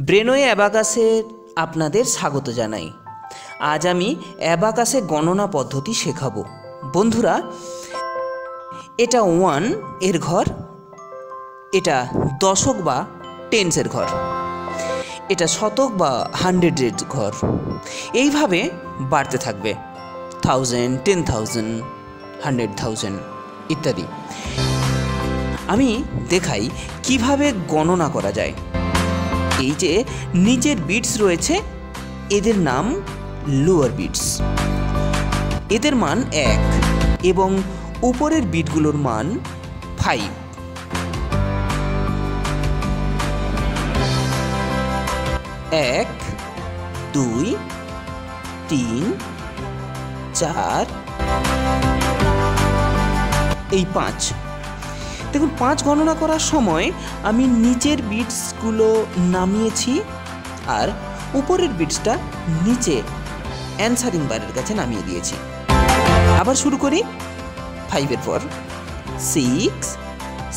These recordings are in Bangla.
ব্রেনওয়ে অ্যাবাকাসে আপনাদের স্বাগত জানাই। আজ আমি অ্যাবাকাসে গণনা পদ্ধতি শেখাবো। বন্ধুরা, এটা 1 এর ঘর, এটা দশক বা টেন্সের ঘর, এটা শতক বা 100-এর ঘর। এইভাবে বাড়তে থাকবে 1000, 10,000, 100,000 ইত্যাদি। আমি দেখাই কিভাবে গণনা করা যায়। এই যে নিচের বিটস রয়েছে, এদের নাম লোয়ার বিটস। এদের মান 1 এবং উপরের বিটগুলোর মান 5। এক, 2, 3, 4, এই 5। দেখুন, 5 গণনা করার সময় আমি নিচের বিটসগুলো নামিয়েছি আর উপরের বিটসটা নিচে অ্যানসারিং বারের কাছে নামিয়ে দিয়েছি। আবার শুরু করি। 5-এর পর 6,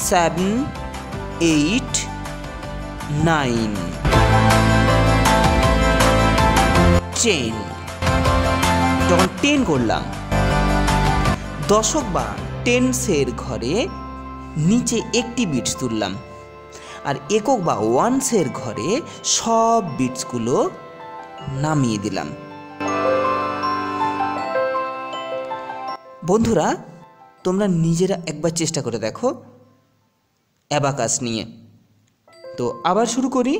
7, 8, 9, 10। যখন 10 করলাম, দশক বা টেন্সের ঘরে নিচে একটি বিটস তুললাম আর একক বা ওয়ান্সের ঘরে সব বিটসগুলো নামিয়ে দিলাম। বন্ধুরা, তোমরা নিজেরা একবার চেষ্টা করে দেখো অ্যাবাকাস নিয়ে। তো আবার শুরু করি।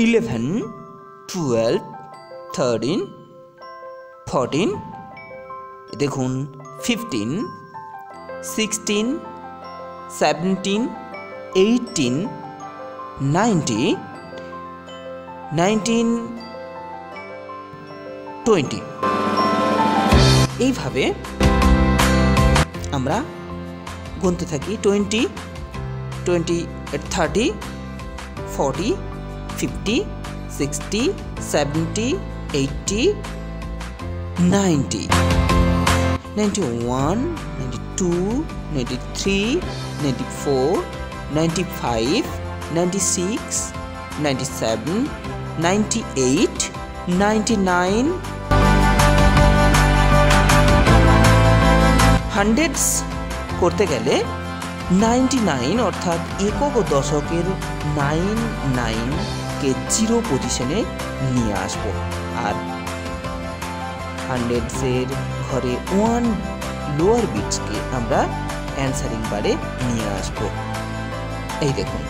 11, 12, 13, 14, দেখুন 15, 16, 17, 18, 19, 20। এইভাবে আমরা গুনতে থাকি। 20, 30, 40, 50, 60, 70, 80, 90, 91, 92, 93, 94, 95, 96, 97, 98, 99। হান্ড্রেডস করতে গেলে 99 অর্থাৎ একক ও দশকের 99কে 0 পজিশনে নিয়ে আসবো আর হান্ড্রেডসের ঘরে 1 লোয়ার বিটসকে আমরা অ্যানসারিং বারে নিয়ে আসবো। এই দেখুন।